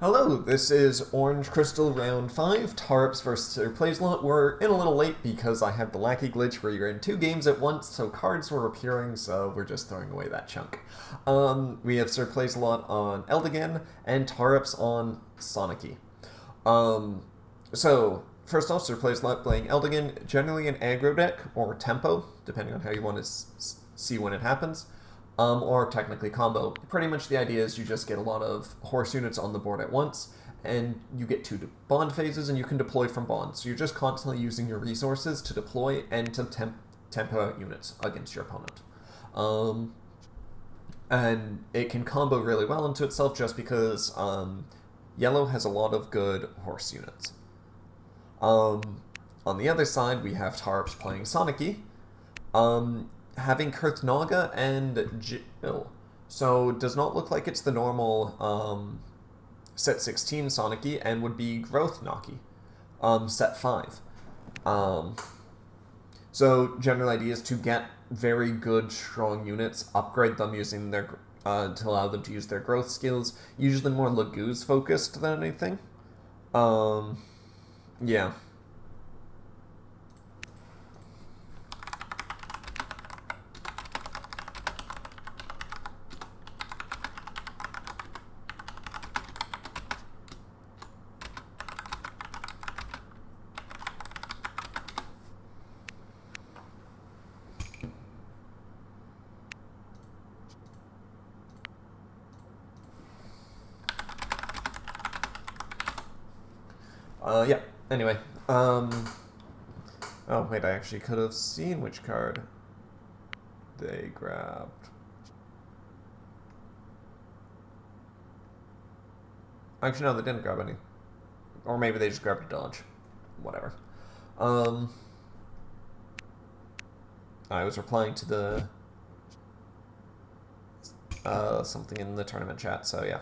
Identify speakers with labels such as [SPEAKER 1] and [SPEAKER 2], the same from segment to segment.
[SPEAKER 1] Hello, this is Orange Crystal Round 5, Tarrips versus Sir Playslot. We're in a little late because I had the lackey glitch where you're in two games at once, so cards were appearing, so we're just throwing away that chunk. We have Sir Playslot on Eldigan and Tarrips on Sanaki. So, first off, Sir Playslot playing Eldigan, generally an aggro deck, or tempo, depending on how you want to see when it happens. Or technically combo. Pretty much the idea is you just get a lot of horse units on the board at once, and you get two bond phases, and you can deploy from bonds. So you're just constantly using your resources to deploy and to tempo out units against your opponent. And it can combo really well into itself just because yellow has a lot of good horse units. On the other side, we have Tarrips playing Sanaki. Having Kurthnaga and Jill. So it does not look like it's the normal set 16 Sanaki and would be Growth Naki, set 5. So general idea is to get very good, strong units, upgrade them using their to allow them to use their growth skills. Usually more Lagoos focused than anything. Yeah. Yeah, anyway. Oh, wait, I actually could have seen which card they grabbed. Actually, no, they didn't grab any. Or maybe they just grabbed a dodge. Whatever. I was replying to the something in the tournament chat, so yeah.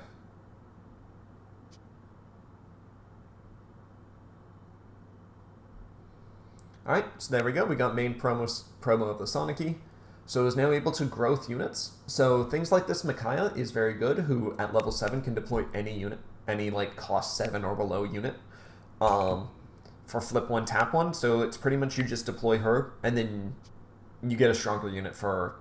[SPEAKER 1] Alright, so there we go. We got main promo of the Sanaki. So is now able to growth units. So things like this Micaiah is very good, who at level 7 can deploy any unit, any like cost 7 or below unit, for flip 1, tap 1. So it's pretty much you just deploy her, and then you get a stronger unit for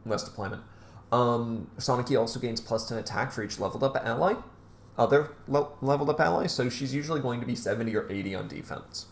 [SPEAKER 1] less deployment. Sanaki also gains +10 attack for each leveled up ally, other leveled up ally, so she's usually going to be 70 or 80 on defense.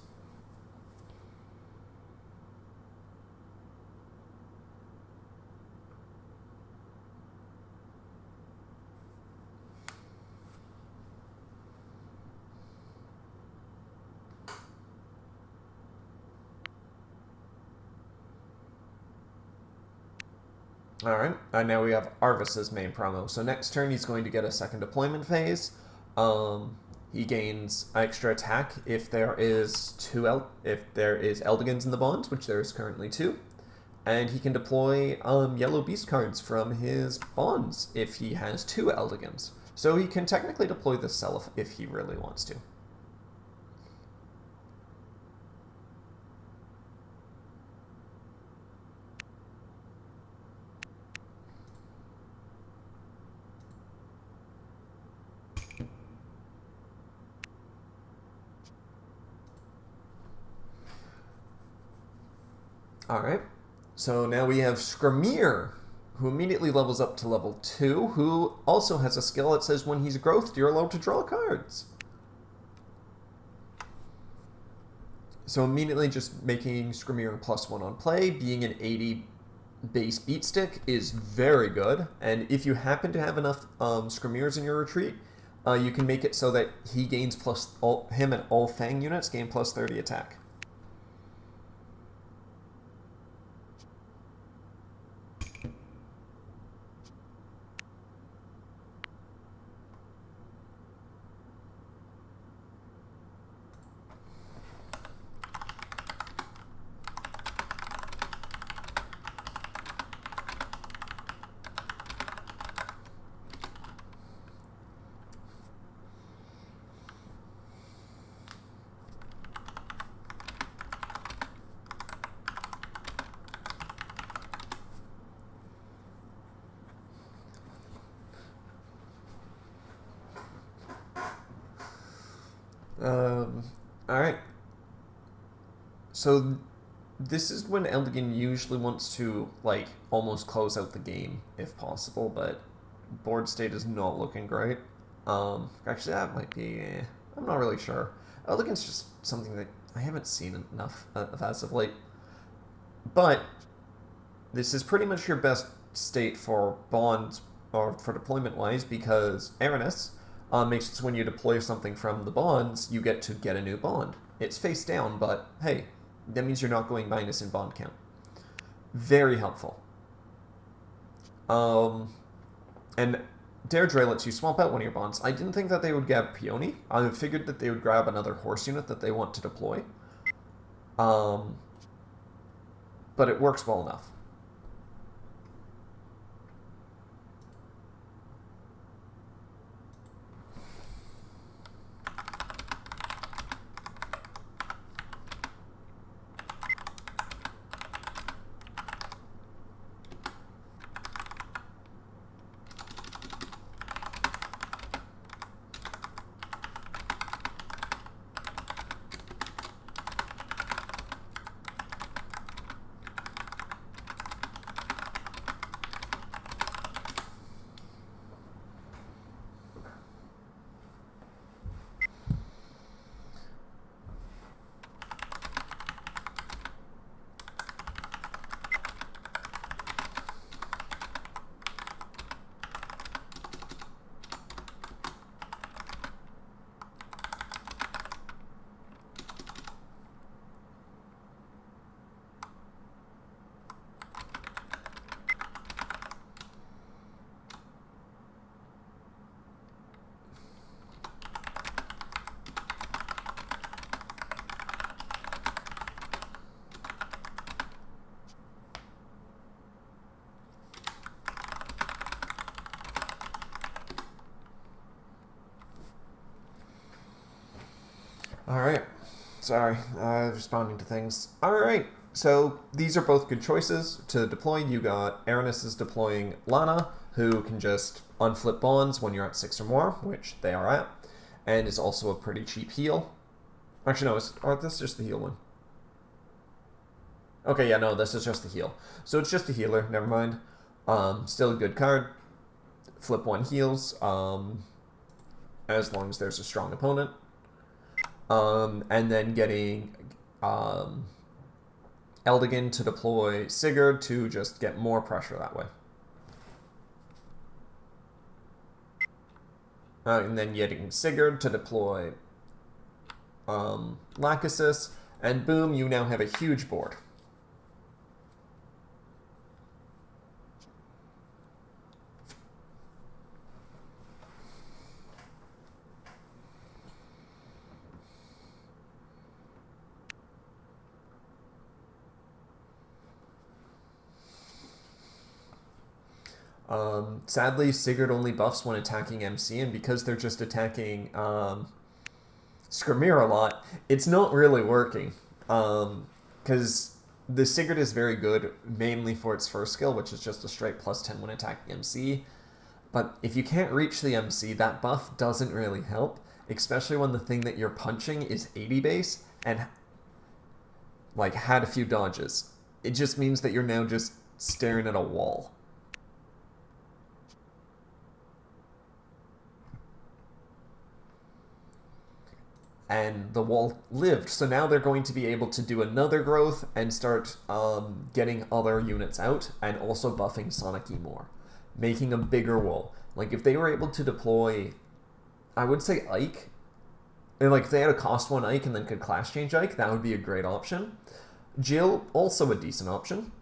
[SPEAKER 1] Alright, and now we have Arvis's main promo. So next turn he's going to get a second deployment phase. He gains extra attack if there is Eldigans in the bonds, which there is currently 2. And he can deploy yellow beast cards from his bonds if he has 2 Eldigans. So he can technically deploy the Self if he really wants to. Alright, so now we have Skramir, who immediately levels up to level 2, who also has a skill that says when he's growthed, you're allowed to draw cards. So immediately just making Skramir a +1 on play, being an 80 base beat stick is very good, and if you happen to have enough Skramirs in your retreat, you can make it so that he gains him and all Fang units gain +30 attack. Alright. So, this is when Eldigan usually wants to, like, almost close out the game, if possible, but board state is not looking great. Actually, that might be... I'm not really sure. Eldigan's just something that I haven't seen enough of as of late. But, this is pretty much your best state for bonds, or for deployment-wise, because Aranis makes it so when you deploy something from the bonds, you get to get a new bond. It's face down, but hey, that means you're not going minus in bond count. Very helpful. And Deirdre lets you swap out one of your bonds. I didn't think that they would grab Peony. I figured that they would grab another horse unit that they want to deploy. But it works well enough. Alright. Sorry, responding to things. Alright, so these are both good choices to deploy. You got Aranis is deploying Lana, who can just unflip bonds when you're at 6 or more, which they are at, and is also a pretty cheap heal. Actually, no, this is just the heal one. Okay, yeah, no, this is just the heal. So it's just a healer, never mind. Still a good card. Flip 1 heals, as long as there's a strong opponent. And then getting Eldigan to deploy Sigurd to just get more pressure that way. And then getting Sigurd to deploy Lachesis, and boom, you now have a huge board. Sadly, Sigurd only buffs when attacking MC, and because they're just attacking Skrimir a lot, it's not really working. Because the Sigurd is very good, mainly for its first skill, which is just a straight +10 when attacking MC. But if you can't reach the MC, that buff doesn't really help, especially when the thing that you're punching is 80 base and like had a few dodges. It just means that you're now just staring at a wall. And the wall lived, so now they're going to be able to do another growth and start getting other units out and also buffing Sanaki more, making a bigger wall. Like if they were able to deploy, I would say Ike, and like if they had a cost 1 Ike and then could class change Ike, that would be a great option. Jill, also a decent option,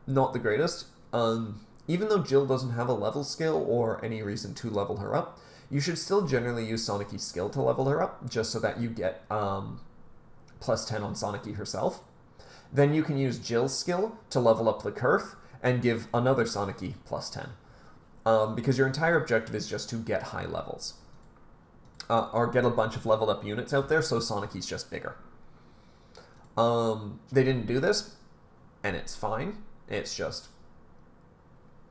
[SPEAKER 1] not the greatest. Even though Jill doesn't have a level skill or any reason to level her up, you should still generally use Sanaki's skill to level her up, just so that you get +10 on Sanaki herself. Then you can use Jill's skill to level up the Kurth and give another Sanaki +10. Because your entire objective is just to get high levels. Or get a bunch of leveled up units out there, so Sanaki's just bigger. They didn't do this, and it's fine. It's just...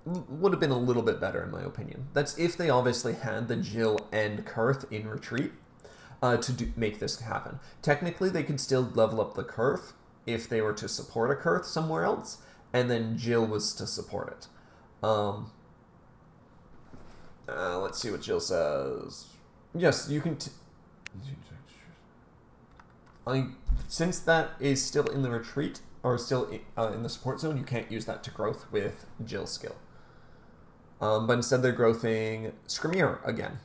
[SPEAKER 1] would have been a little bit better in my opinion. That's if they obviously had the Jill and Kurth in retreat. make this happen. Technically, they could still level up the Kurth if they were to support a Kurth somewhere else, and then Jill was to support it. Let's see what Jill says. Yes, you can... since that is still in the retreat, or still in the support zone, you can't use that to growth with Jill's skill. But instead they're growthing Skrimir again,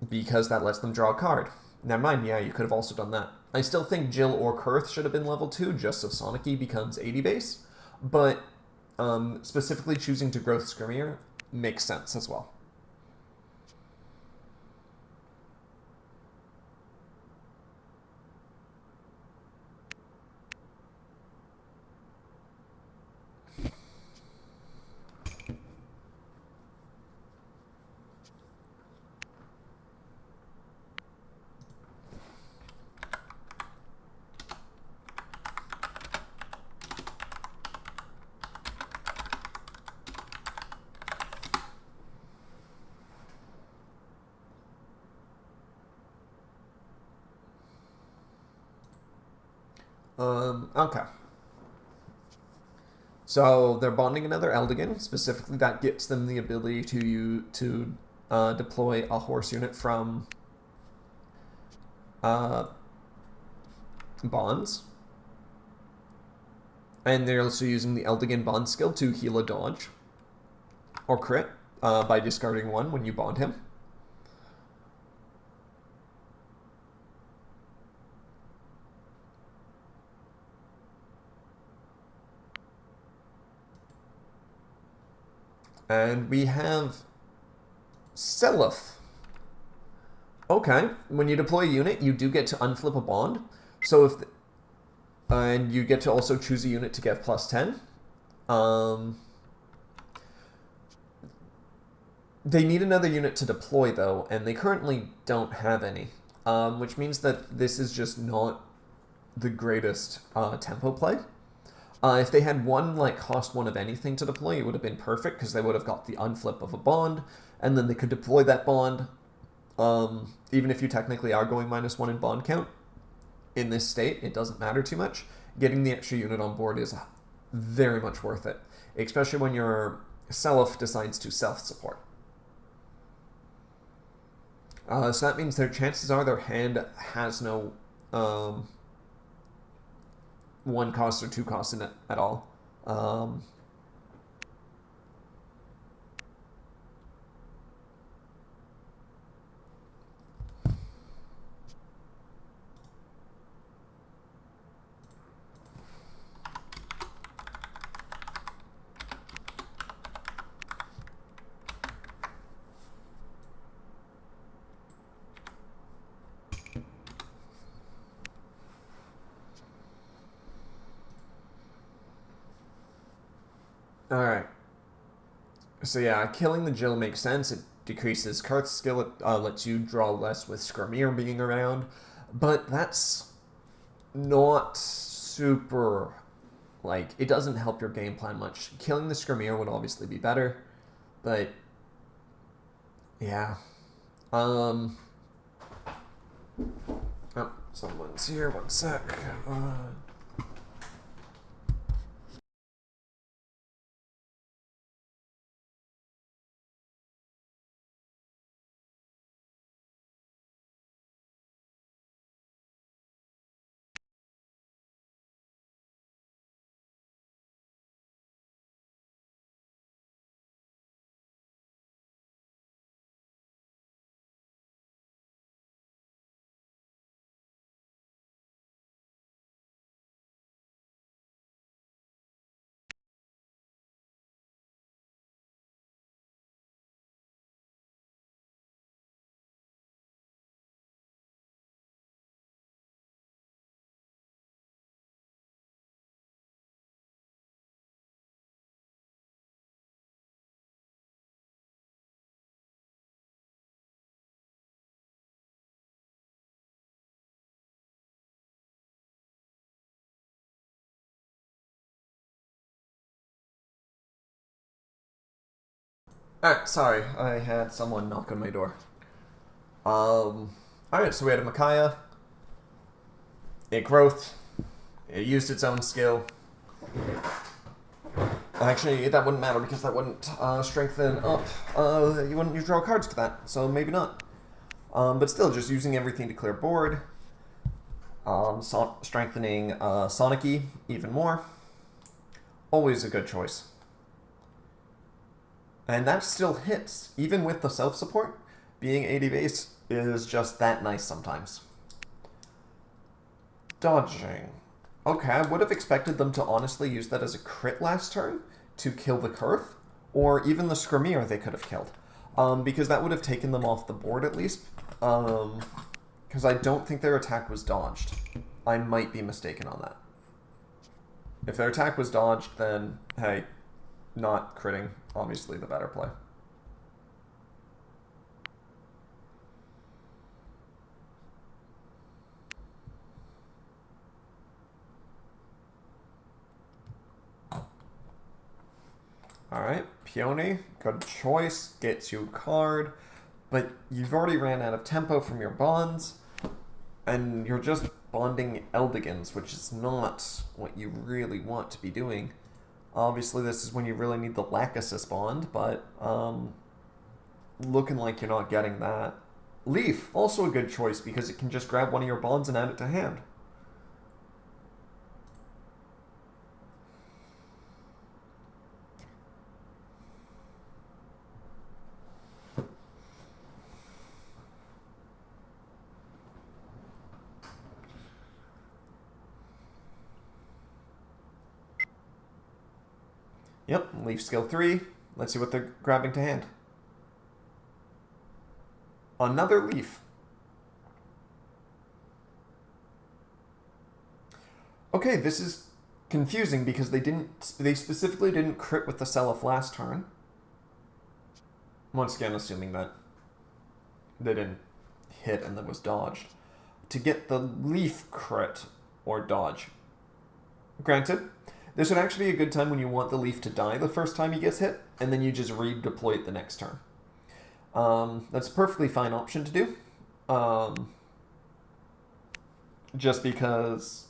[SPEAKER 1] because that lets them draw a card. Never mind, yeah, you could have also done that. I still think Jill or Kurth should have been level 2, just so Sanaki becomes 80 base, but specifically choosing to growth Skrimir makes sense as well. Okay. So they're bonding another Eldigan. Specifically, that gets them the ability to deploy a horse unit from bonds. And they're also using the Eldigan bond skill to heal a dodge or crit by discarding one when you bond him. And we have Seliph. Okay, when you deploy a unit, you do get to unflip a bond. So if... and you get to also choose a unit to get plus 10. They need another unit to deploy, though, and they currently don't have any. Which means that this is just not the greatest tempo play. If they had one, like, cost one of anything to deploy, it would have been perfect, because they would have got the unflip of a bond, and then they could deploy that bond, even if you technically are going -1 in bond count. In this state, it doesn't matter too much. Getting the extra unit on board is very much worth it, especially when your Seliph decides to self-support. So that means their chances are their hand has no... one cost or two costs in it at all. Alright. So yeah, killing the Jill makes sense. It decreases Karth's skill. It lets you draw less with Skrimir being around. But that's not super... like, it doesn't help your game plan much. Killing the Skrimir would obviously be better. But... yeah. Oh, someone's here. One sec. Alright, sorry. I had someone knock on my door. Alright, so we had a Micaiah. It growth. It used its own skill. Actually, that wouldn't matter because that wouldn't strengthen up. You wouldn't use draw cards to that, so maybe not. But still, just using everything to clear board. Strengthening Sanaki even more. Always a good choice. And that still hits. Even with the self-support, being 80 base is just that nice sometimes. Dodging. Okay, I would have expected them to honestly use that as a crit last turn to kill the Kurth, or even the Skirmir they could have killed. Because that would have taken them off the board at least. Because I don't think their attack was dodged. I might be mistaken on that. If their attack was dodged, then, hey, not critting, obviously the better play. Alright, Peony, good choice, gets you a card, but you've already ran out of tempo from your bonds, and you're just bonding Eldigans, which is not what you really want to be doing. Obviously, this is when you really need the Lachesis bond, but looking like you're not getting that. Leaf, also a good choice, because it can just grab one of your bonds and add it to hand. Yep, Leaf skill 3. Let's see what they're grabbing to hand. Another Leaf. Okay, this is confusing because they specifically didn't crit with the Seliph last turn. Once again, assuming that they didn't hit and then was dodged. To get the Leaf crit or dodge. Granted, this would actually be a good time when you want the Leaf to die the first time he gets hit, and then you just redeploy it the next turn. That's a perfectly fine option to do. Just because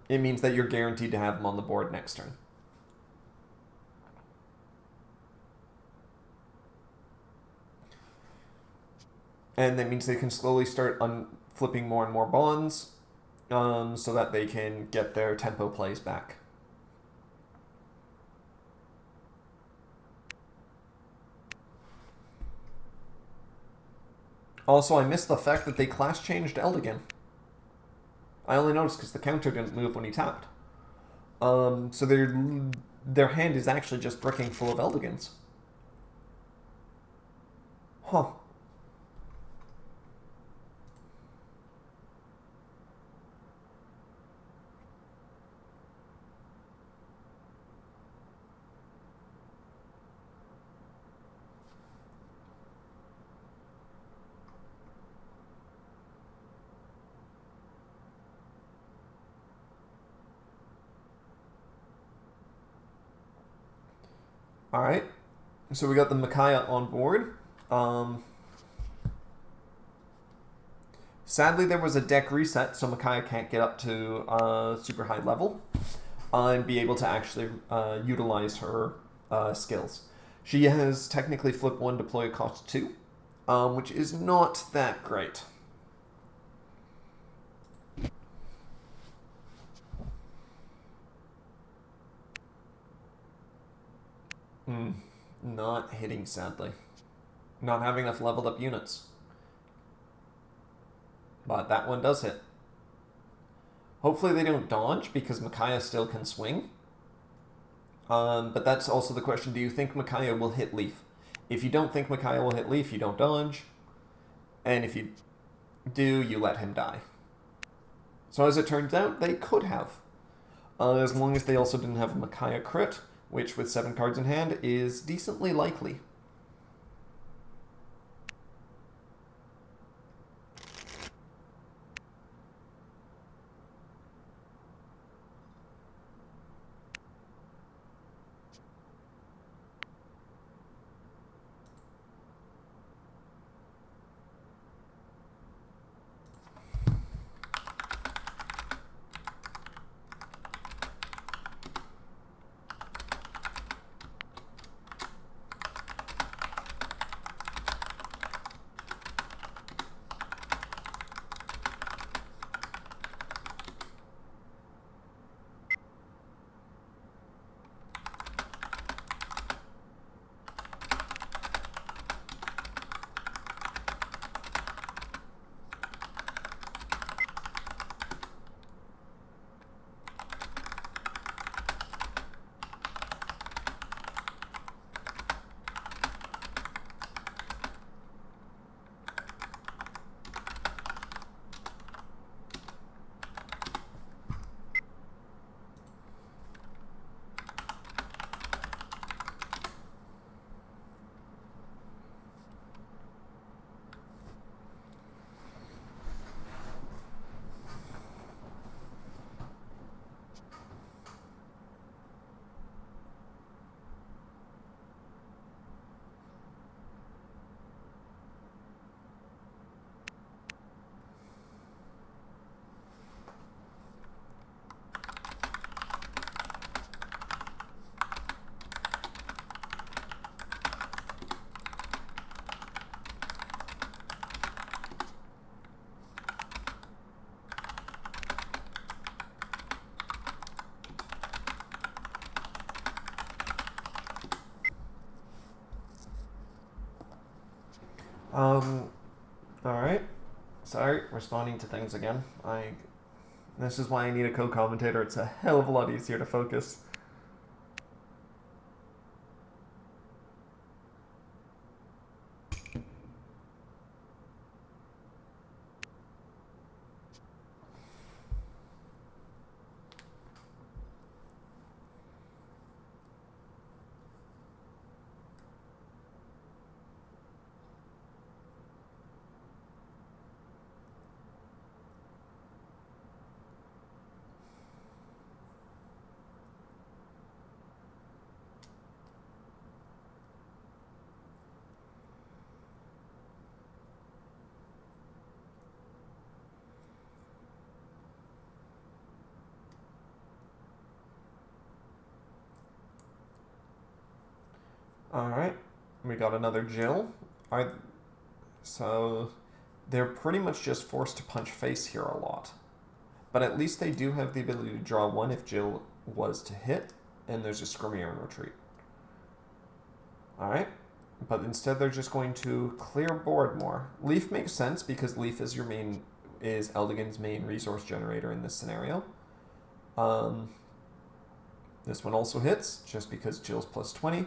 [SPEAKER 1] it means that you're guaranteed to have him on the board next turn. And that means they can slowly start flipping more and more bonds, so that they can get their tempo plays back. Also, I missed the fact that they class changed Eldigan. I only noticed because the counter didn't move when he tapped. So their hand is actually just bricking full of Eldigans. Huh. Alright, so we got the Micaiah on board. Sadly, there was a deck reset, so Micaiah can't get up to super high level and be able to actually utilize her skills. She has technically flip 1, deploy cost 2, which is not that great. Not hitting, sadly. Not having enough leveled up units. But that one does hit. Hopefully they don't dodge, because Micaiah still can swing. But that's also the question, do you think Micaiah will hit Leaf? If you don't think Micaiah will hit Leaf, you don't dodge. And if you do, you let him die. So as it turns out, they could have. As long as they also didn't have a Micaiah crit, which with 7 cards in hand is decently likely. Um, alright. Sorry, responding to things again. This is why I need a co-commentator. It's a hell of a lot easier to focus. Alright, we got another Jill. So they're pretty much just forced to punch face here a lot. But at least they do have the ability to draw one if Jill was to hit, and there's a Scrimmier in retreat. Alright, but instead they're just going to clear board more. Leaf makes sense because Leaf is Eldigan's main resource generator in this scenario. This one also hits, just because Jill's plus 20.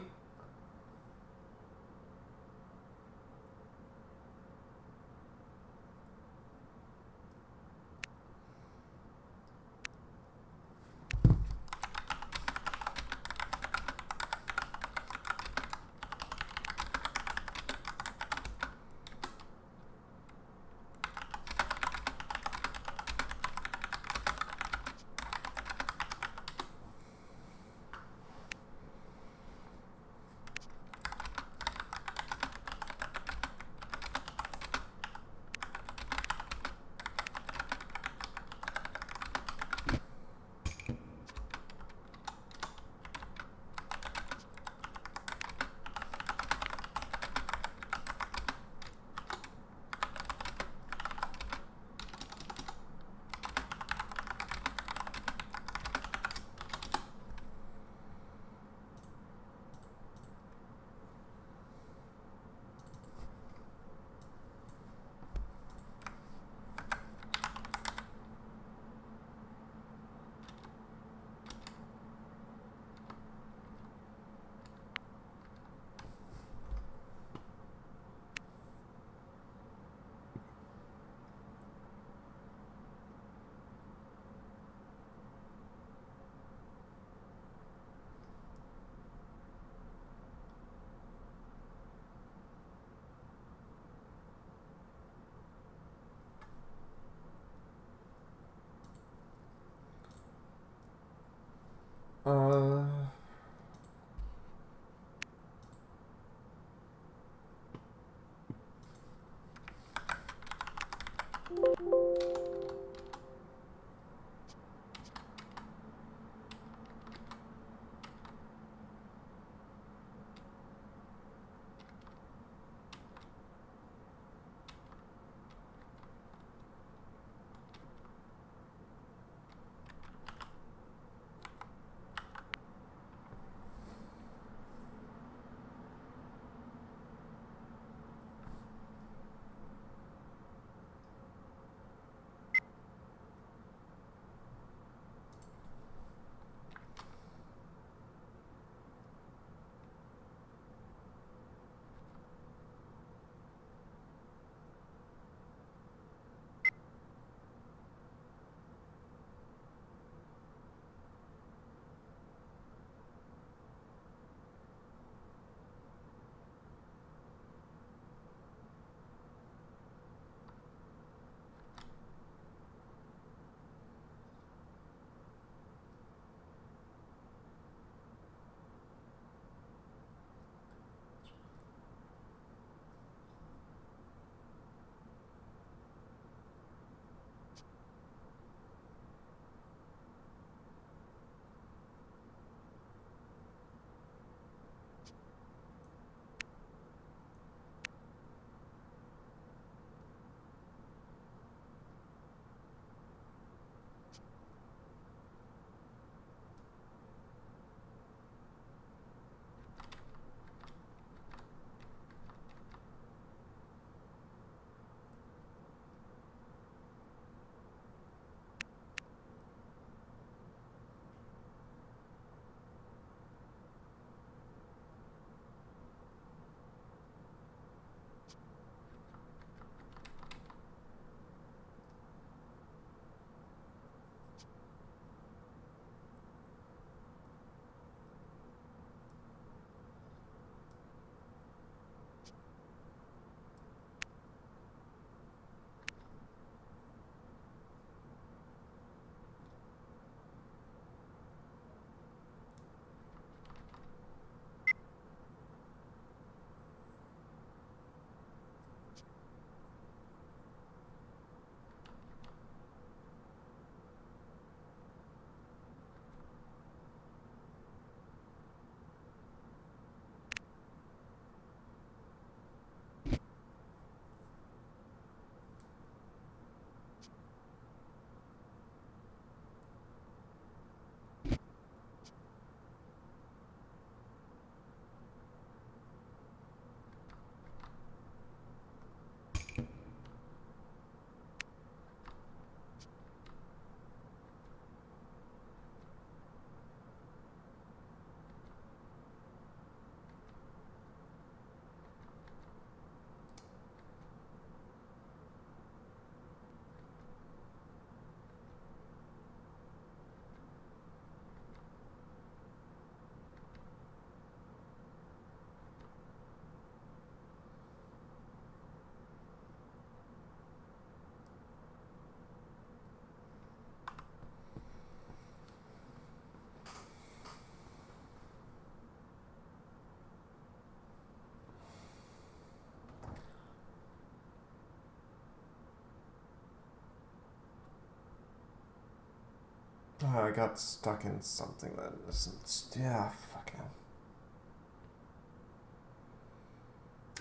[SPEAKER 1] Oh, I got stuck in something that isn't... Yeah, fucking...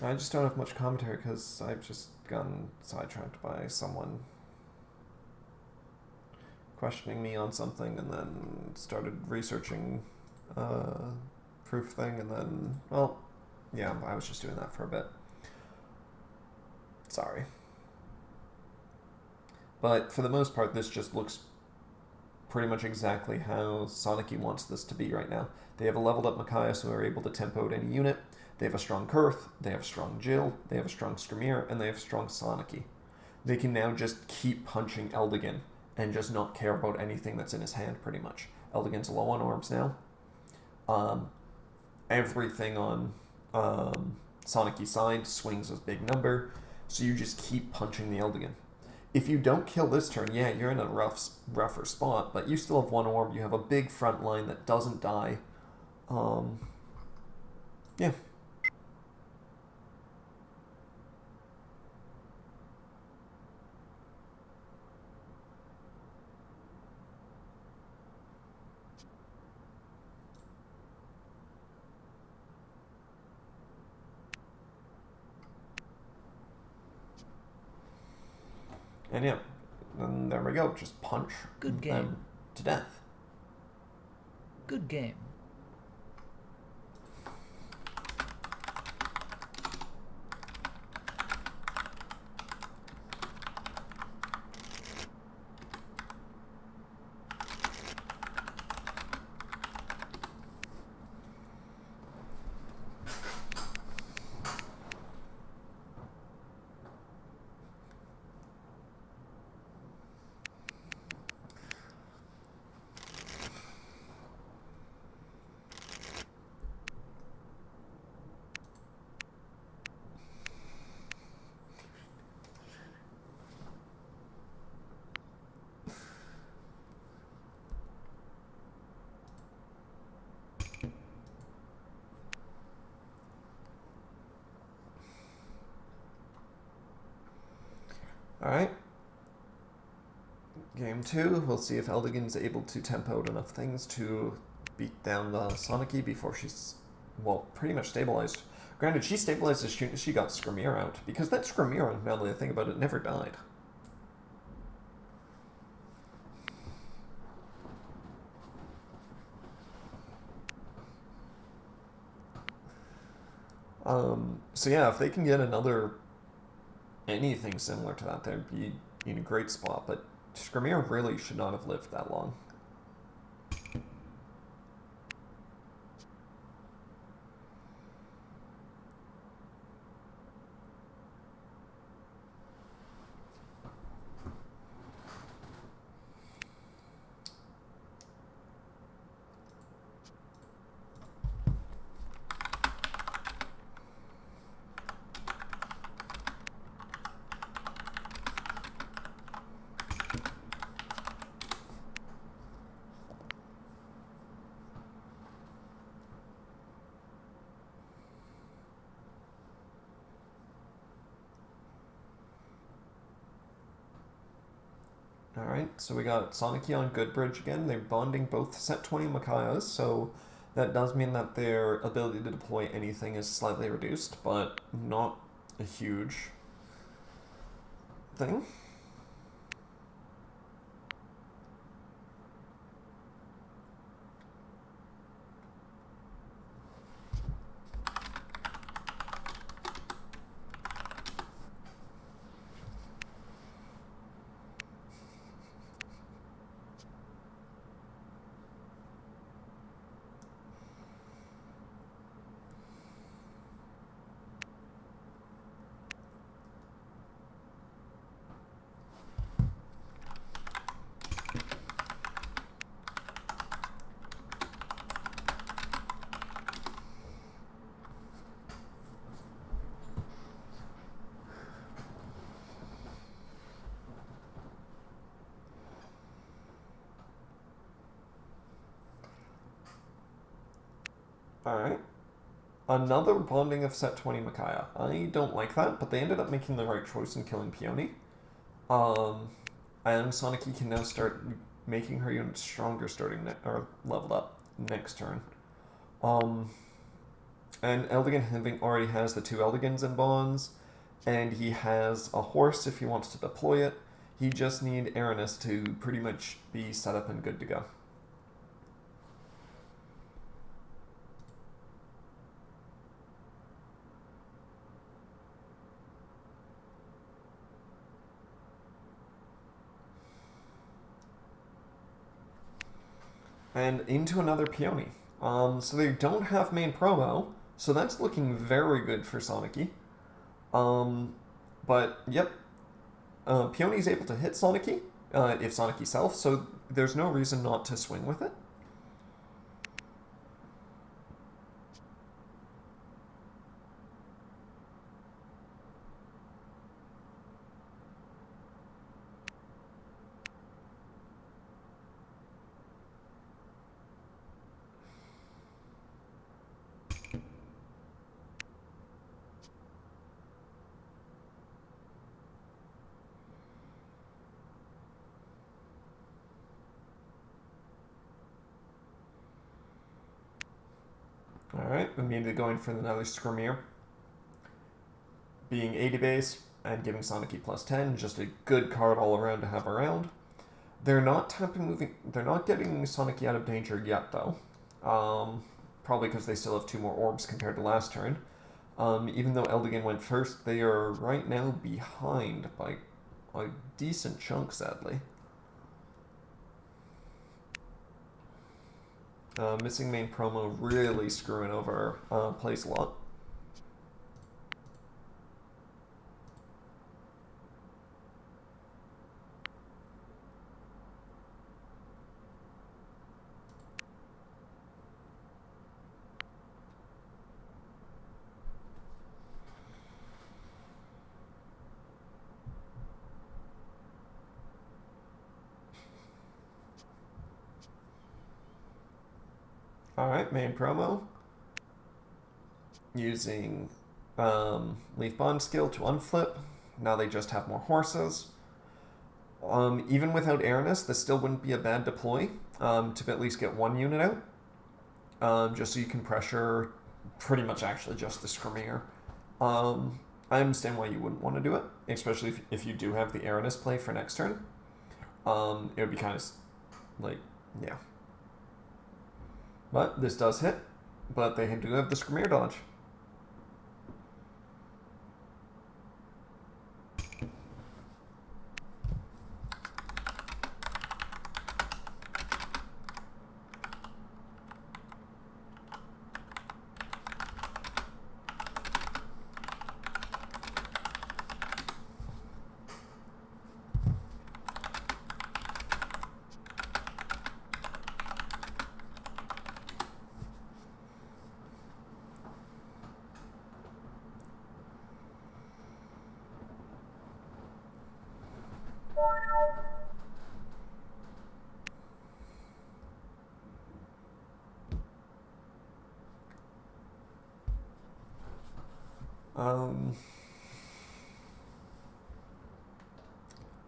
[SPEAKER 1] I just don't have much commentary because I've just gotten sidetracked by someone questioning me on something and then started researching proof thing and then, well, yeah, I was just doing that for a bit. Sorry. But for the most part, this just looks pretty much exactly how Sanaki wants this to be right now. They have a leveled up Micaiah, so they're able to tempo out any unit. They have a strong Kurth, they have a strong Jill, they have a strong Skrimir, and they have a strong Sanaki. They can now just keep punching Eldigan and just not care about anything that's in his hand, pretty much. Eldigan's low on orbs now. Everything on Sanaki's side swings a big number, so you just keep punching the Eldigan. If you don't kill this turn, yeah, you're in a rougher spot, but you still have one orb, you have a big front line that doesn't die. Yeah. And yeah, and there we go. Just punch
[SPEAKER 2] Good game.
[SPEAKER 1] them to death.
[SPEAKER 2] Good game.
[SPEAKER 1] Alright. Game 2, we'll see if Eldigan's able to tempo out enough things to beat down the Sanaki before she's, well, pretty much stabilized. Granted, she stabilized as soon as she got Skrimir out, because that Skrimir, now that I think about it, never died. So yeah, if they can get another anything similar to that, they'd be in a great spot, but Skrimir really should not have lived that long. Alright, so we got Sanaki on Goodbridge again. They're bonding both set 20 Micaiahs, so that does mean that their ability to deploy anything is slightly reduced, but not a huge thing. Alright. Another bonding of set 20 Micaiah. I don't like that, but they ended up making the right choice in killing Peony. And Sanaki can now start making her unit stronger starting or leveled up next turn. And Eldigan already has the 2 Eldigans in bonds, and he has a horse if he wants to deploy it. He just needs Aranis to pretty much be set up and good to go. And into another Peony. So they don't have main promo, so that's looking very good for Sanaki. But, yep, Peony's able to hit Sanaki, if Sanaki self, so there's no reason not to swing with it. Alright, immediately going for another Skirmir. Being 80 base and giving Sanaki plus 10, just a good card all around to have around. They're not they're not getting Sanaki out of danger yet though. Probably because they still have 2 more orbs compared to last turn. Even though Eldigan went first, they are right now behind by a decent chunk, sadly. Missing main promo really screwing over plays a lot. Alright, main promo. Using Leaf Bond skill to unflip. Now they just have more horses. Even without Aranis, this still wouldn't be a bad deploy to at least get 1 unit out. Just so you can pressure pretty much actually just the Skirmir. I understand why you wouldn't want to do it, especially if you do have the Aranis play for next turn. It would be kind of like, yeah. But this does hit, but they do have the Skirmir dodge.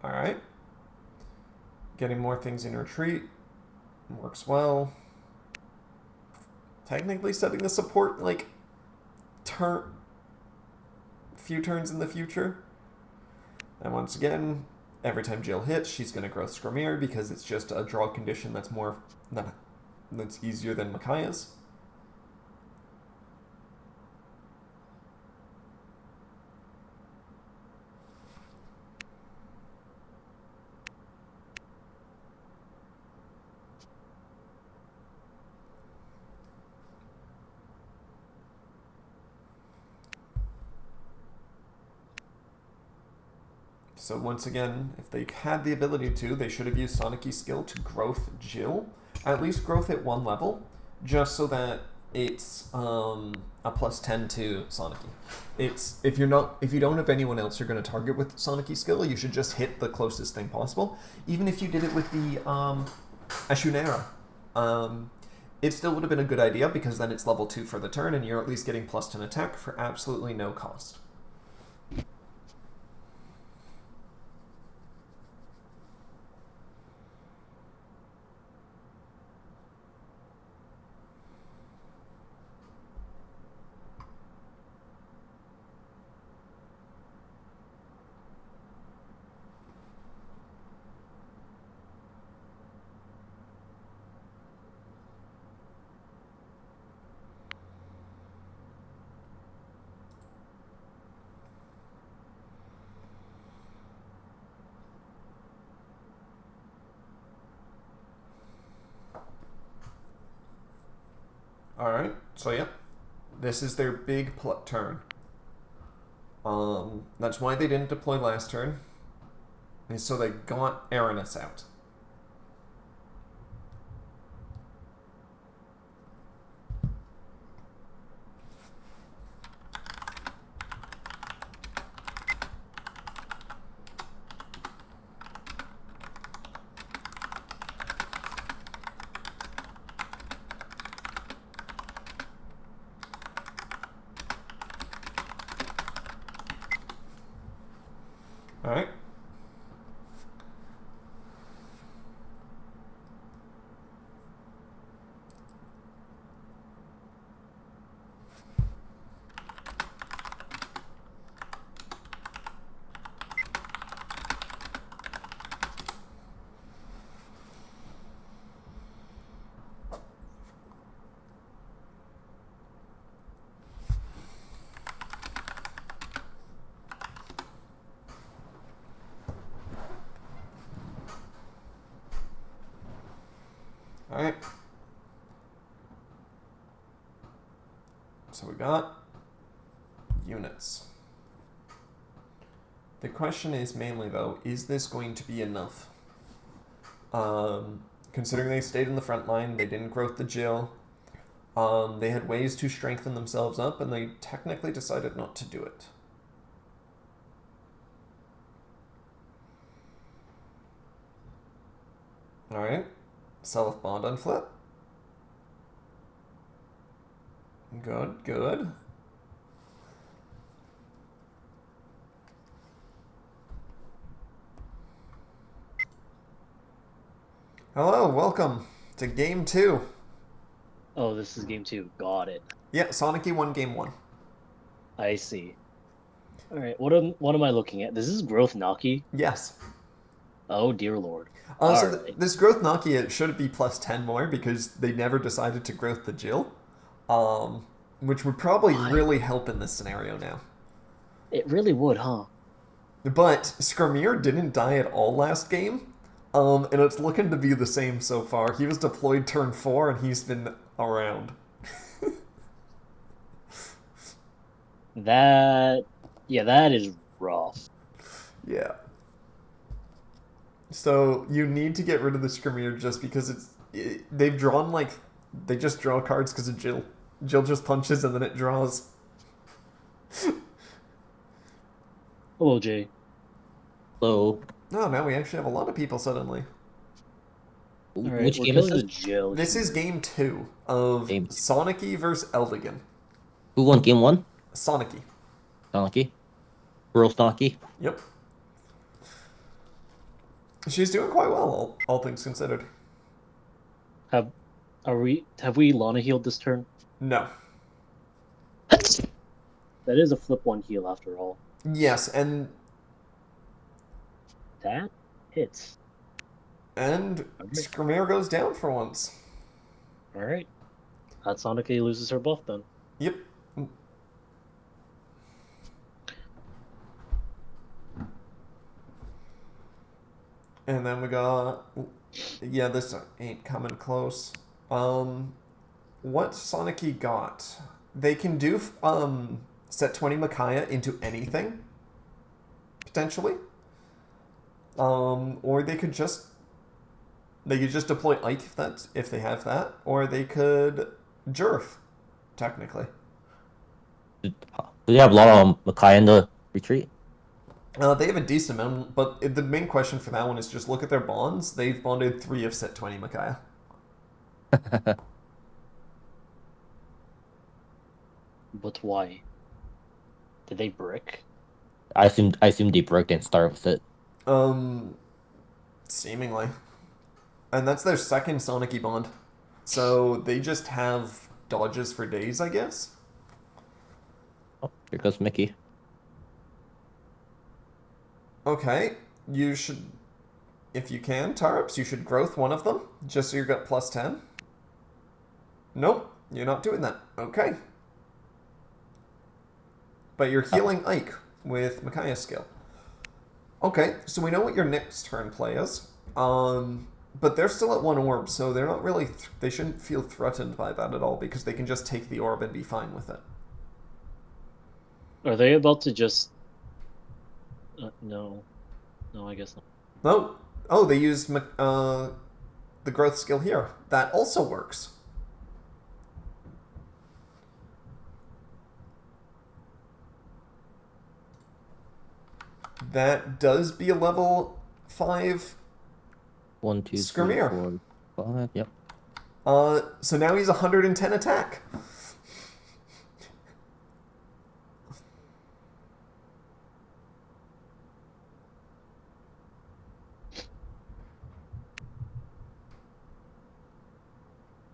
[SPEAKER 1] Alright. Getting more things in retreat. Works well. Technically setting the support, like, few turns in the future. And once again, every time Jill hits, she's going to grow Skirmir because it's just a draw condition that's that's easier than Micaiah's. So once again, if they had the ability to, they should have used Sanaki's skill to growth Jill. At least growth at 1 level, just so that it's a plus 10 to Sanaki. It's if you don't have anyone else you're going to target with Sanaki's skill, you should just hit the closest thing possible. Even if you did it with the Ashunera, it still would have been a good idea because then it's level 2 for the turn and you're at least getting plus 10 attack for absolutely no cost. Alright, so yeah. This is their big turn. That's why they didn't deploy last turn. And so they got Aranis out. Alright. Alright. So we got units. The question is mainly, though, is this going to be enough? Considering they stayed in the front line, they didn't growth the Jill. They had ways to strengthen themselves up, and they technically decided not to do it. Alright. Self bond on flip. Good, good. Hello, welcome to game 2.
[SPEAKER 3] Oh, this is game 2. Got it.
[SPEAKER 1] Yeah, Sanaki won game 1.
[SPEAKER 3] I see. Alright, what am I looking at? This is Growth Naki?
[SPEAKER 1] Yes.
[SPEAKER 3] Oh, dear lord.
[SPEAKER 1] This growth Naki, it should be plus 10 more because they never decided to growth the Jill. Which would probably really help in this scenario now.
[SPEAKER 3] It really would, huh?
[SPEAKER 1] But Skirmir didn't die at all last game. And it's looking to be the same so far. He was deployed turn 4 and he's been around.
[SPEAKER 3] That is rough.
[SPEAKER 1] Yeah. So you need to get rid of the Skirmir just because they've drawn they just draw cards because of Jill. Jill just punches and then it draws.
[SPEAKER 3] Hello, Jay.
[SPEAKER 4] Hello.
[SPEAKER 1] No, now we actually have a lot of people suddenly.
[SPEAKER 3] Right,
[SPEAKER 4] Which
[SPEAKER 3] we're
[SPEAKER 4] game is
[SPEAKER 3] killing
[SPEAKER 4] this?
[SPEAKER 3] the Jill.
[SPEAKER 1] This is game 2 of
[SPEAKER 4] Game 2.
[SPEAKER 1] Sanaki versus Eldigan.
[SPEAKER 4] Who won game 1?
[SPEAKER 1] Sanaki.
[SPEAKER 4] Sanaki? Growth Naki?
[SPEAKER 1] Yep. She's doing quite well, all things considered.
[SPEAKER 3] Have we Lana healed this turn?
[SPEAKER 1] No.
[SPEAKER 3] That is a flip 1 heal after all.
[SPEAKER 1] Yes, and
[SPEAKER 3] That hits.
[SPEAKER 1] And Skirmir goes down for once.
[SPEAKER 3] Alright. Sanaki loses her buff then.
[SPEAKER 1] Yep. And then we got... Yeah, this ain't coming close. What Sanaki got? They can do set 20 Micaiah into anything, potentially. Or they could just deploy Ike if they have that, or they could Jurf, technically.
[SPEAKER 4] Do they have a lot of Makai in the retreat?
[SPEAKER 1] They have a decent amount, but the main question for that one is just look at their bonds. They've bonded 3 of set 20 Micaiah.
[SPEAKER 3] But why? Did they brick?
[SPEAKER 4] I assume they broke and start with it.
[SPEAKER 1] Seemingly. And that's their second Sanaki bond. So they just have dodges for days, I guess?
[SPEAKER 4] Oh, here goes Mickey.
[SPEAKER 1] Okay, you should, if you can, Tarrips, you should growth one of them, just so you got plus 10. Nope, you're not doing that. Okay. But you're healing Ike with Micaiah's skill. Okay, so we know what your next turn play is. But they're still at 1 orb, so they're not really... they shouldn't feel threatened by that at all, because they can just take the orb and be fine with it.
[SPEAKER 3] Are they about to just... no. No, I guess not.
[SPEAKER 1] No. Oh, they used the growth skill here. That also works. That does be a level 5
[SPEAKER 4] 1, 2, 3,
[SPEAKER 1] Skirmere.
[SPEAKER 4] 4, 5. Yep.
[SPEAKER 1] So now he's 110 attack.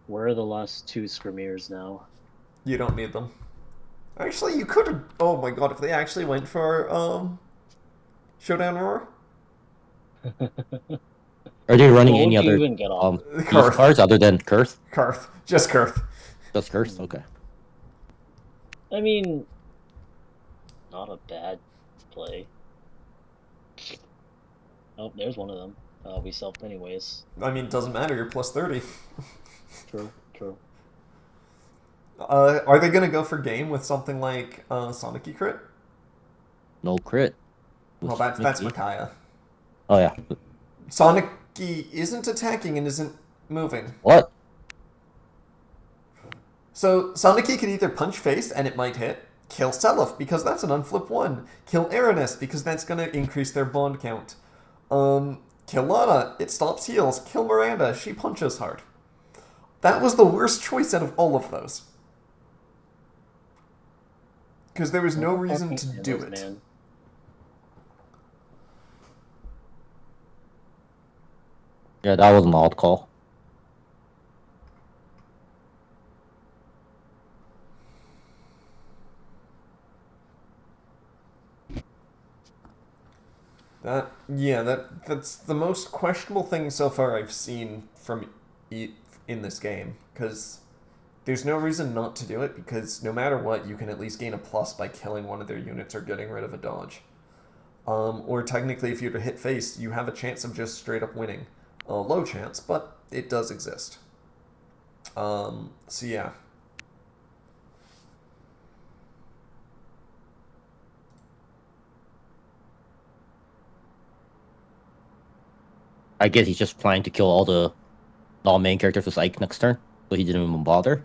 [SPEAKER 3] Where are the last 2 Skirmeres now?
[SPEAKER 1] You don't need them. Actually, you could have... oh my god, if they actually went for Showdown Roar?
[SPEAKER 4] Are they running
[SPEAKER 3] What
[SPEAKER 4] any
[SPEAKER 3] would you
[SPEAKER 4] other
[SPEAKER 3] even get off?
[SPEAKER 4] beast
[SPEAKER 1] Karth.
[SPEAKER 4] cards other than Kurth?
[SPEAKER 1] Karth. Just Karth.
[SPEAKER 4] Just Kurth? Okay.
[SPEAKER 3] I mean, not a bad play. Oh, there's one of them. We selfed anyways.
[SPEAKER 1] I mean, it doesn't matter, you're plus 30.
[SPEAKER 3] True, true.
[SPEAKER 1] Are they gonna go for game with something like Sanaki crit?
[SPEAKER 4] No crit.
[SPEAKER 1] Well, that's
[SPEAKER 4] Mickey.
[SPEAKER 1] Micaiah.
[SPEAKER 4] Oh, yeah.
[SPEAKER 1] Sanaki isn't attacking and isn't moving.
[SPEAKER 4] What?
[SPEAKER 1] So Sanaki can either punch face and it might hit, kill Seliph because that's an unflip 1, kill Aranis because that's gonna increase their bond count. Kill Lana, it stops heals, kill Miranda, she punches hard. That was the worst choice out of all of those. Because there was no reason to do it.
[SPEAKER 3] Man.
[SPEAKER 4] Yeah, that was an odd call.
[SPEAKER 1] That's the most questionable thing so far I've seen from in this game, because there's no reason not to do it, because no matter what, you can at least gain a plus by killing one of their units or getting rid of a dodge. Or technically, if you were to hit face, you have a chance of just straight up winning. A low chance, but it does exist. So yeah.
[SPEAKER 4] I guess he's just planning to kill all the non-main characters with Ike next turn, so he didn't even bother.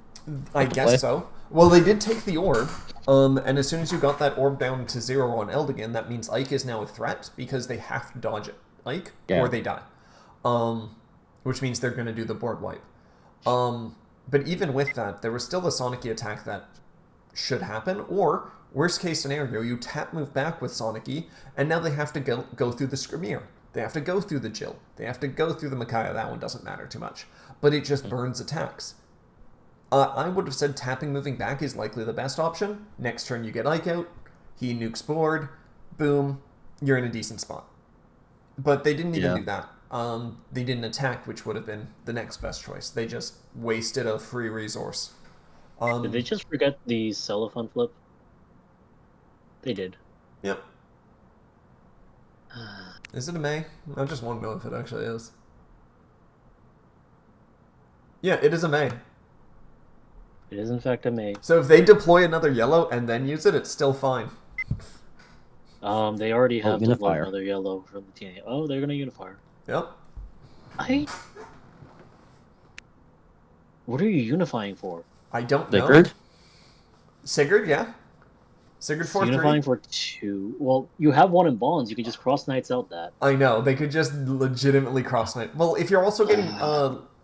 [SPEAKER 1] I
[SPEAKER 4] to
[SPEAKER 1] guess
[SPEAKER 4] play.
[SPEAKER 1] so. Well, they did take the orb, and as soon as you got that orb down to 0 on Eldigan, that means Ike is now a threat, because they have to dodge Ike,
[SPEAKER 4] Yeah.
[SPEAKER 1] or they die. Which means they're going to do the board wipe. But even with that, there was still a Sanaki attack that should happen, or, worst case scenario, you tap move back with Sanaki, and now they have to go through the Skirmere. They have to go through the Jill. They have to go through the Micaiah. That one doesn't matter too much. But it just burns attacks. I would have said tapping moving back is likely the best option. Next turn you get Ike out, he nukes board, boom, you're in a decent spot. But they didn't even do that. They didn't attack, which would have been the next best choice. They just wasted a free resource.
[SPEAKER 3] Did they just forget the cellophane flip? They did.
[SPEAKER 1] Yep. Is it a May? I just want to know if it actually is. Yeah, it is a May.
[SPEAKER 3] It is in fact a May.
[SPEAKER 1] So if they deploy another yellow and then use it, it's still fine.
[SPEAKER 3] They already have
[SPEAKER 4] Unifier.
[SPEAKER 3] another yellow from the TNA. Oh, they're gonna unifier.
[SPEAKER 1] Yep.
[SPEAKER 3] What are you unifying for?
[SPEAKER 1] I don't know.
[SPEAKER 4] Sigurd?
[SPEAKER 1] Sigurd, yeah. Sigurd 4-3.
[SPEAKER 3] Unifying for 2. Well, you have one in bonds. You can just cross knights out that.
[SPEAKER 1] I know, they could just legitimately cross knight. Well, if you're also getting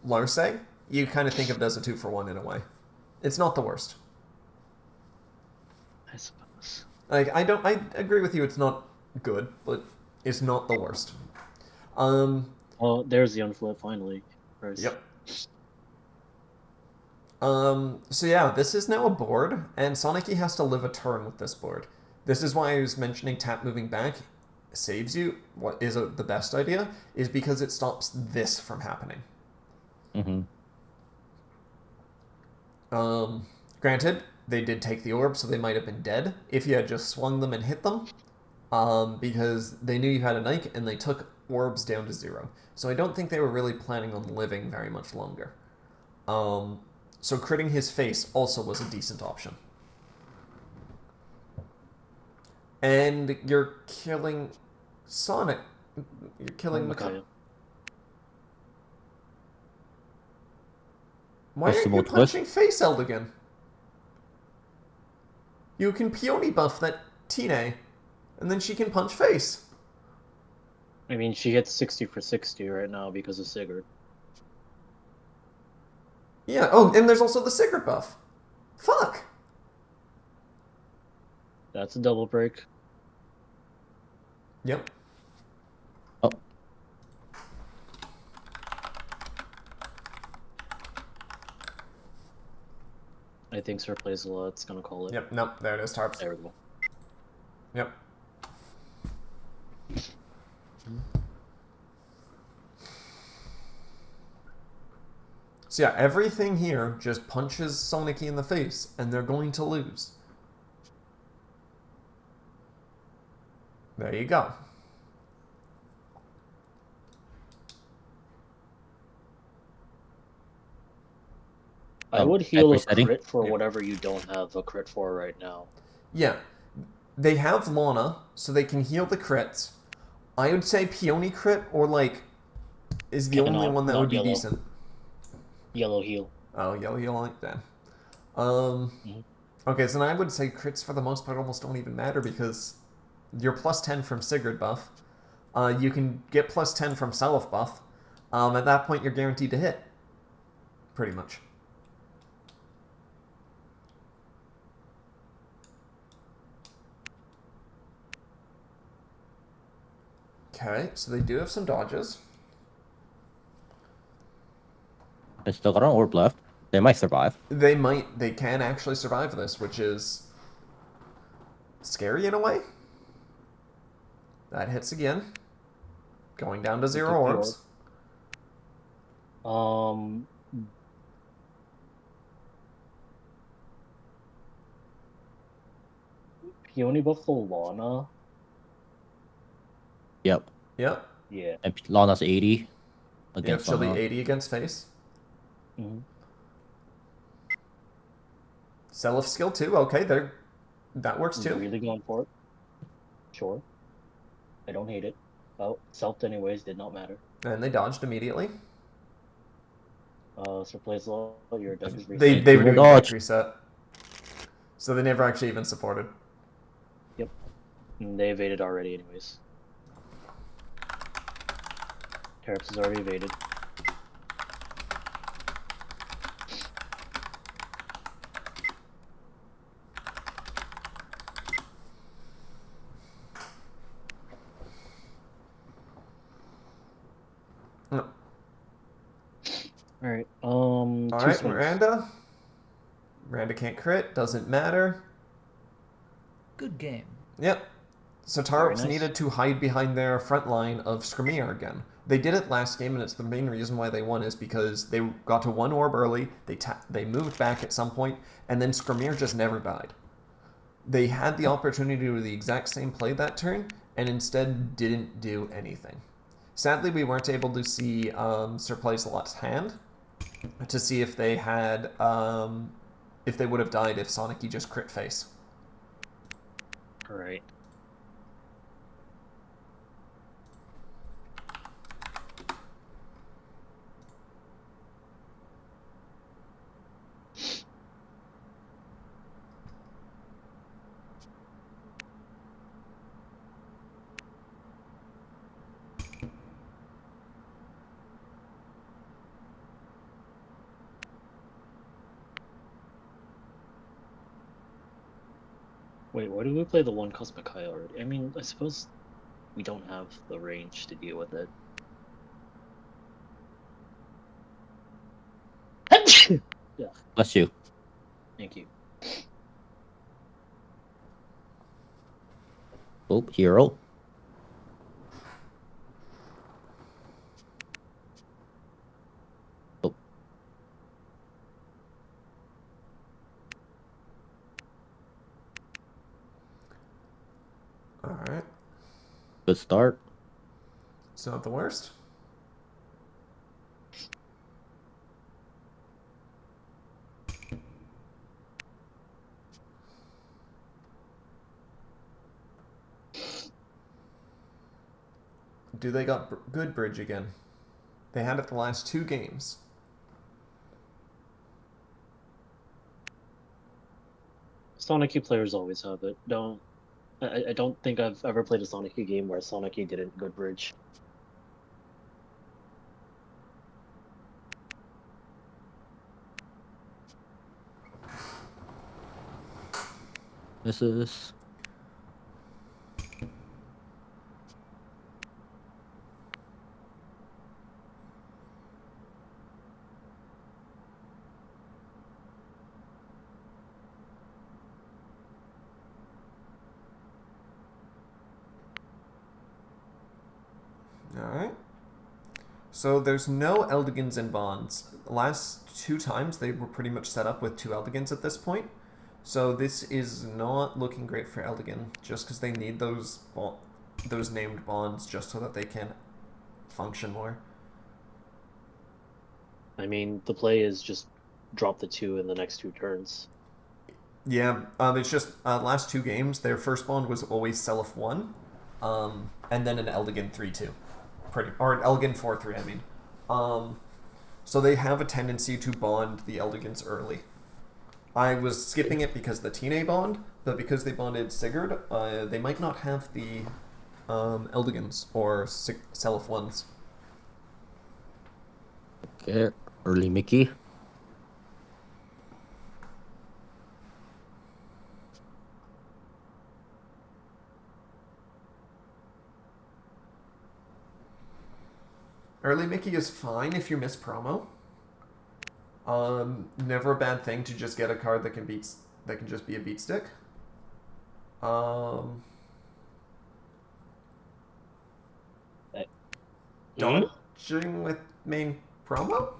[SPEAKER 1] Larse, you kind of think of it as a 2-for-1 in a way. It's not the worst.
[SPEAKER 3] I suppose.
[SPEAKER 1] Like, I agree with you, it's not good, but it's not the worst.
[SPEAKER 3] Oh, there's the unflip finally. First.
[SPEAKER 1] Yep. So yeah, this is now a board, and Sanaki has to live a turn with this board. This is why I was mentioning tap moving back saves you. What is the best idea is because it stops this from happening.
[SPEAKER 4] Mm-hmm.
[SPEAKER 1] Granted, they did take the orb, so they might have been dead if you had just swung them and hit them. Because they knew you had a Nike, and they took orbs down to 0. So I don't think they were really planning on living very much longer. So critting his face also was a decent option. And you're killing Sonic. You're killing Micaiah. Why aren't you punching face, Eldigan? You can peony buff that Tine, and then she can punch face.
[SPEAKER 3] I mean, she hits 60 for 60 right now because of Sigurd.
[SPEAKER 1] Yeah, oh, and there's also the Sigurd buff. Fuck.
[SPEAKER 3] That's a double break.
[SPEAKER 1] Yep.
[SPEAKER 4] Oh.
[SPEAKER 3] I think Sir plays a lot. It's gonna call it.
[SPEAKER 1] Yep, nope, there it is, Tarps.
[SPEAKER 3] There we go.
[SPEAKER 1] Yep. So yeah, everything here just punches Sanaki in the face, and they're going to lose. There you go.
[SPEAKER 3] I would heal a
[SPEAKER 4] setting.
[SPEAKER 3] crit for whatever you don't have a crit for right now.
[SPEAKER 1] Yeah. They have Lana, so they can heal the crits. I would say Peony crit, or like, is the only one that would be decent.
[SPEAKER 3] Yellow heal.
[SPEAKER 1] Oh, yellow heal like that. Okay, so then I would say crits for the most part almost don't even matter because you're plus 10 from Sigurd buff. You can get plus 10 from Self buff. At that point, you're guaranteed to hit. Pretty much. Okay, so they do have some dodges.
[SPEAKER 4] They still got an orb left. They might survive.
[SPEAKER 1] They can actually survive this, which is scary in a way. That hits again. Going down to 0 orbs.
[SPEAKER 3] Peony buff the Lana.
[SPEAKER 4] Yep.
[SPEAKER 1] Yep.
[SPEAKER 3] Yeah.
[SPEAKER 4] And Lana's 80 against
[SPEAKER 1] Yep, she'll be
[SPEAKER 4] Lana.
[SPEAKER 1] 80 against face.
[SPEAKER 3] Mm-hmm.
[SPEAKER 1] Self skill too. Okay, that works too.
[SPEAKER 3] Really going for it. Sure. I don't hate it. Oh, self anyways did not matter.
[SPEAKER 1] And they dodged immediately.
[SPEAKER 3] So plays your deck is reset.
[SPEAKER 1] They were doing
[SPEAKER 4] Dodge.
[SPEAKER 1] deck reset. So they never actually even supported.
[SPEAKER 3] Yep. And they evaded already anyways. Tarrips is already evaded.
[SPEAKER 1] No.
[SPEAKER 3] Alright,
[SPEAKER 1] Alright, Miranda. Miranda can't crit, doesn't matter.
[SPEAKER 2] Good game.
[SPEAKER 1] Yep. So Tarrips
[SPEAKER 3] nice.
[SPEAKER 1] needed to hide behind their front line of Skrimir again. They did it last game, and it's the main reason why they won is because they got to 1 orb early, they moved back at some point, and then Skrimir just never died. They had the opportunity to do the exact same play that turn, and instead didn't do anything. Sadly, we weren't able to see Sir Placelott's hand to see if they had if they would have died if Sanaki just crit face.
[SPEAKER 3] Alright. Wait, why do we play the one Cosmic High already? I mean, I suppose we don't have the range to deal with it. Yeah,
[SPEAKER 4] Bless you.
[SPEAKER 3] thank you.
[SPEAKER 4] Oh, hero. Oh.
[SPEAKER 1] Alright.
[SPEAKER 4] Good start.
[SPEAKER 1] It's not the worst. Do they got good bridge again? They had it the last 2 games.
[SPEAKER 3] Sanaki players always have it. I don't think I've ever played a Sanaki game where Sanaki didn't good bridge.
[SPEAKER 4] This is
[SPEAKER 1] Alright. So there's no Eldigans in bonds. The last 2 times they were pretty much set up with 2 Eldigans at this point. So this is not looking great for Eldigan, just because they need those named bonds just so that they can function more.
[SPEAKER 3] I mean, the play is just drop the 2 in the next 2 turns.
[SPEAKER 1] Yeah, it's just last 2 games, their first bond was always Self 1, and then an Eldigan 3-2. Or an Eldigan 4-3, I mean. So they have a tendency to bond the Eldigans early. I was skipping it because the Tine bond, but because they bonded Sigurd, they might not have the Eldigans or Self 1s.
[SPEAKER 4] okay. Early Mickey.
[SPEAKER 1] Early Mickey is fine if you miss promo. Never a bad thing to just get a card that can just be a beat stick. Dodging with main promo?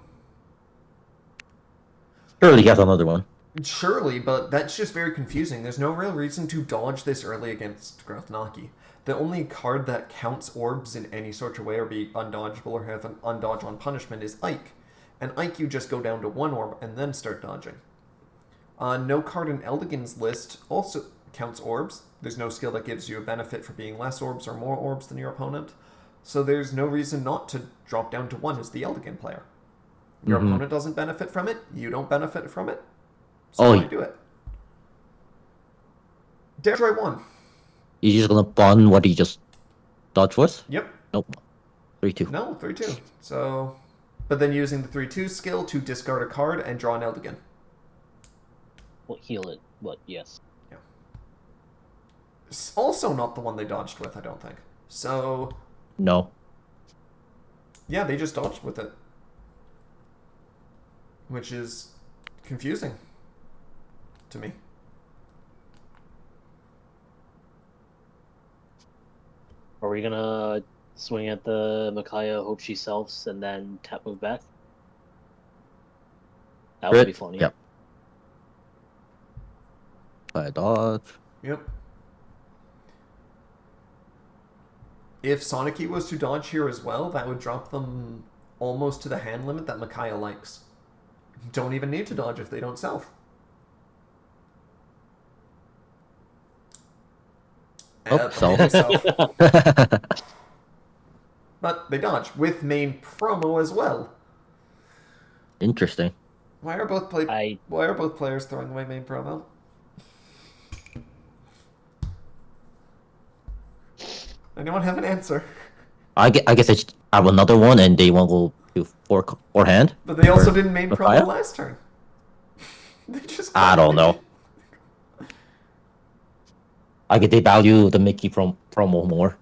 [SPEAKER 4] Surely he has another one.
[SPEAKER 1] Surely, but that's just very confusing. There's no real reason to dodge this early against Grothnaki. The only card that counts orbs in any sort of way or be undodgeable or have an undodge on punishment is Ike. And Ike you just go down to 1 orb and then start dodging. No card in Eldigan's list also counts orbs. There's no skill that gives you a benefit for being less orbs or more orbs than your opponent. So there's no reason not to drop down to 1 as the Eldigan player. Your opponent doesn't benefit from it, you don't benefit from it. So why do it? Dare try 1.
[SPEAKER 4] You're just gonna bond what he just dodged with?
[SPEAKER 1] Yep.
[SPEAKER 4] Nope. 3-2.
[SPEAKER 1] No, 3-2. So, but then using the 3-2 skill to discard a card and draw an Eldigan.
[SPEAKER 3] Well, heal it, but yes.
[SPEAKER 1] Yeah. It's also not the one they dodged with, I don't think. So,
[SPEAKER 4] No.
[SPEAKER 1] yeah, they just dodged with it. Which is confusing to me.
[SPEAKER 3] Are we gonna swing at the Micaiah, hope she selfs, and then tap move back? That would be funny.
[SPEAKER 4] Yep. Play a dodge.
[SPEAKER 1] Yep. If Sanaki was to dodge here as well, that would drop them almost to the hand limit that Micaiah likes. Don't even need to dodge if they don't self.
[SPEAKER 4] Oh, self.
[SPEAKER 1] But they dodge with main promo as well.
[SPEAKER 4] Interesting.
[SPEAKER 1] Why are both players throwing away main promo? Anyone have an answer?
[SPEAKER 4] I guess they just have another one and they want to go to forehand.
[SPEAKER 1] But they also didn't main
[SPEAKER 4] Micaiah?
[SPEAKER 1] promo last turn. They just
[SPEAKER 4] I don't know. I guess they value the Mickey from promo more.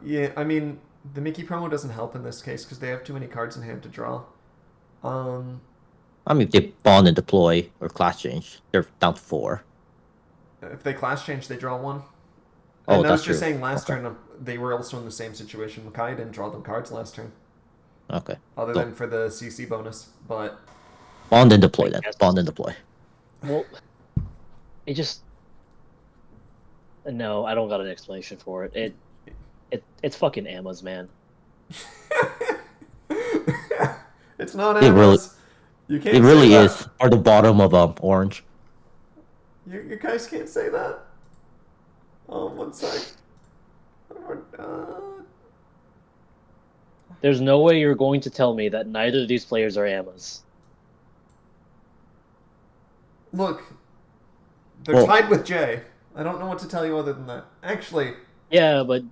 [SPEAKER 1] Yeah, I mean, the Mickey promo doesn't help in this case because they have too many cards in hand to draw.
[SPEAKER 4] I mean, if they bond and deploy or class change, they're down to 4.
[SPEAKER 1] If they class change, they draw 1.
[SPEAKER 4] Oh,
[SPEAKER 1] And I was
[SPEAKER 4] that's
[SPEAKER 1] just
[SPEAKER 4] true.
[SPEAKER 1] saying last turn they were also in the same situation. Micaiah didn't draw them cards last turn,
[SPEAKER 4] Okay.
[SPEAKER 1] other than for the CC bonus. But
[SPEAKER 4] Bond and deploy then.
[SPEAKER 3] Yes.
[SPEAKER 4] Bond and deploy.
[SPEAKER 3] Well, it just... No, I don't got an explanation for it. It's fucking Amma's, man.
[SPEAKER 1] It's not
[SPEAKER 4] It really,
[SPEAKER 1] Amos. You
[SPEAKER 4] it
[SPEAKER 1] can't say
[SPEAKER 4] really
[SPEAKER 1] that.
[SPEAKER 4] is. Or the bottom of orange.
[SPEAKER 1] You guys can't say that. One sec.
[SPEAKER 3] There's no way you're going to tell me that neither of these players are Amas.
[SPEAKER 1] Look, they're
[SPEAKER 4] Well,
[SPEAKER 1] tied with Jay. I don't know what to tell you other than that. Actually,
[SPEAKER 3] Yeah, but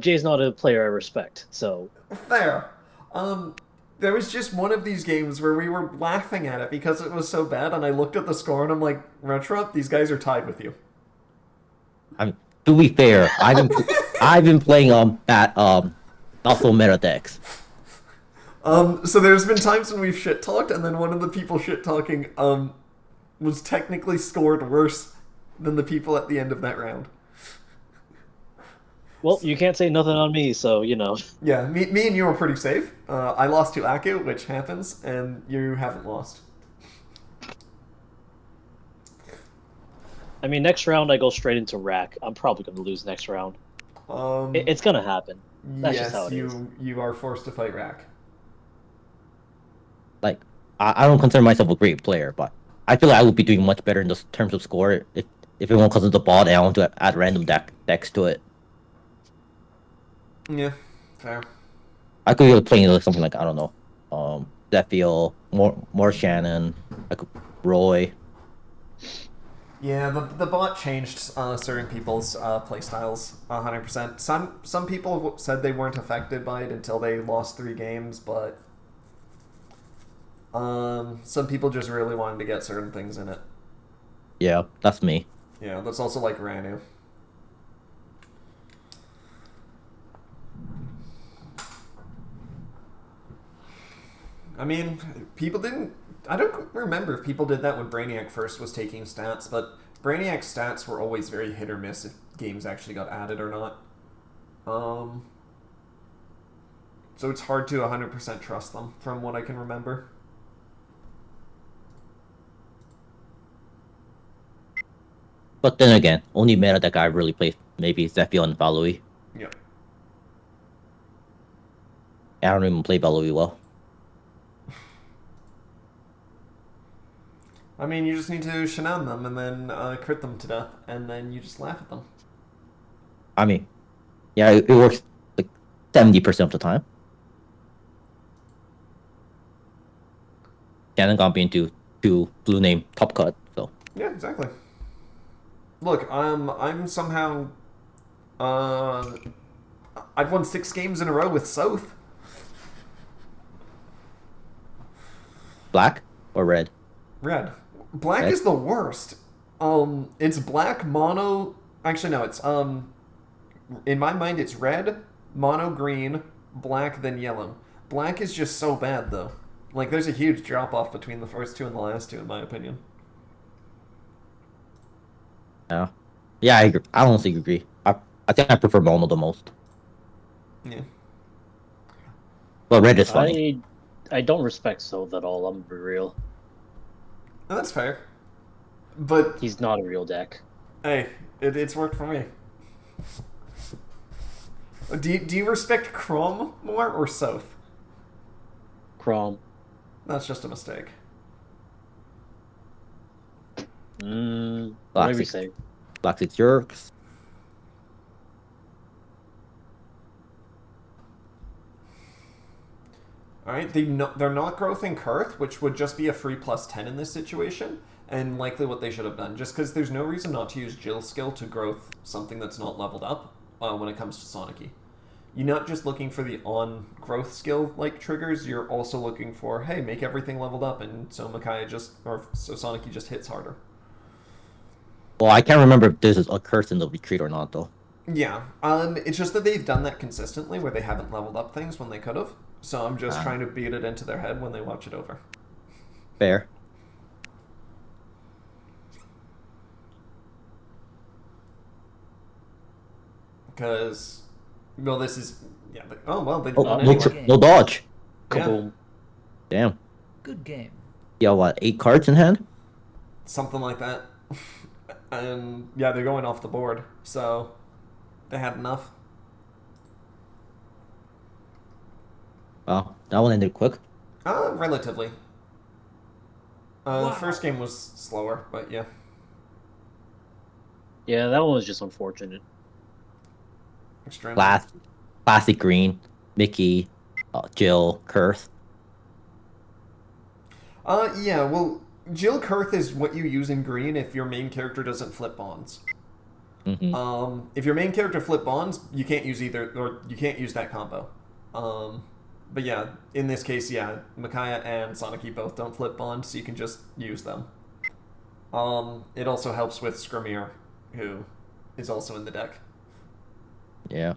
[SPEAKER 3] Jay's not a player I respect. So
[SPEAKER 1] fair. There was just one of these games where we were laughing at it because it was so bad, and I looked at the score and I'm like, Retro, these guys are tied with you.
[SPEAKER 4] to be fair, I've been playing that not so meta decks.
[SPEAKER 1] So there's been times when we've shit talked, and then one of the people shit talking was technically scored worse than the people at the end of that round.
[SPEAKER 3] well, you can't say nothing on me. So you know.
[SPEAKER 1] Yeah, me and you were pretty safe. I lost to Aku, which happens, and you haven't lost.
[SPEAKER 3] I mean, next round I go straight into rack. I'm probably going to lose next round. It's going to happen. That's just how it is.
[SPEAKER 1] You are forced to fight Rack.
[SPEAKER 4] Like, I don't consider myself a great player, but I feel like I would be doing much better in the terms of score if it won't because of the bot and I want to add random decks to it.
[SPEAKER 1] Yeah, fair.
[SPEAKER 4] I could be playing like something like, I don't know, Zephyr, more Shannon, like Roy.
[SPEAKER 1] Yeah, the bot changed certain people's playstyles 100%. Some people said they weren't affected by it until they lost 3 games, but some people just really wanted to get certain things in it.
[SPEAKER 4] Yeah, that's me.
[SPEAKER 1] Yeah, that's also like Ranu. I mean, people didn't. I don't remember if people did that when Brainiac first was taking stats, but Brainiac's stats were always very hit or miss if games actually got added or not. So it's hard to 100% trust them from what I can remember.
[SPEAKER 4] But then again, only meta deck I really play maybe Zephyr and Valui.
[SPEAKER 1] Yep.
[SPEAKER 4] I don't even play Valui well.
[SPEAKER 1] I mean, you just need to Shannon them and then crit them to death, and then you just laugh at them.
[SPEAKER 4] I mean, yeah, it works like 70% of the time. Shannon got me into 2 blue name top cut, so.
[SPEAKER 1] Yeah, exactly. Look, I'm somehow, I've won 6 games in a row with South.
[SPEAKER 4] Black or red?
[SPEAKER 1] Red. Black
[SPEAKER 4] Red?
[SPEAKER 1] is the worst. It's black, mono. Actually, no, it's in my mind, it's red, mono, green, black, then yellow. Black is just so bad, though. Like, there's a huge drop off between the first 2 and the last 2, in my opinion.
[SPEAKER 4] Yeah. Yeah, I agree. I honestly agree. I think I prefer mono the most.
[SPEAKER 1] Yeah.
[SPEAKER 4] But red is funny.
[SPEAKER 3] I don't respect Sov at all. I'm gonna be real.
[SPEAKER 1] No, that's fair. But
[SPEAKER 3] He's not a real deck.
[SPEAKER 1] hey, it's worked for me. Do you respect Chrome more or South?
[SPEAKER 3] Crom.
[SPEAKER 1] That's just a mistake.
[SPEAKER 3] Whatever you say.
[SPEAKER 4] Black 6 jerks.
[SPEAKER 1] Alright, they're not growthing Kurth, which would just be a free +10 in this situation, and likely what they should have done, just because there's no reason not to use Jill's skill to growth something that's not leveled up when it comes to Sanaki. You're not just looking for the on-growth skill like triggers, you're also looking for, hey, make everything leveled up, and so Sanaki just hits harder.
[SPEAKER 4] Well, I can't remember if this is a curse in the retreat or not, though.
[SPEAKER 1] Yeah, it's just that they've done that consistently where they haven't leveled up things when they could have. So I'm just trying to beat it into their head when they watch it over.
[SPEAKER 4] Fair.
[SPEAKER 1] Because, well, this is yeah. Oh well, they
[SPEAKER 4] Oh,
[SPEAKER 1] won
[SPEAKER 4] no,
[SPEAKER 1] anyway.
[SPEAKER 4] no dodge.
[SPEAKER 1] Yeah,
[SPEAKER 3] Kaboom.
[SPEAKER 4] Damn.
[SPEAKER 2] Good game.
[SPEAKER 4] Yeah, what? 8 cards in hand?
[SPEAKER 1] something like that. And yeah, they're going off the board, so they had enough.
[SPEAKER 4] Well, that one ended quick.
[SPEAKER 1] Relatively.
[SPEAKER 2] Wow.
[SPEAKER 1] First game was slower, but yeah.
[SPEAKER 3] Yeah, that one was just unfortunate.
[SPEAKER 1] Extremely.
[SPEAKER 4] Classic green, Mickey, Jill, Kurth.
[SPEAKER 1] Yeah, well, Jill Kurth is what you use in green if your main character doesn't flip bonds. If your main character flip bonds, you can't use either, or you can't use that combo. But yeah, in this case, yeah, Micaiah and Sanaki both don't flip bonds, so you can just use them. It also helps with Skrimir, who is also in the deck.
[SPEAKER 4] Yeah.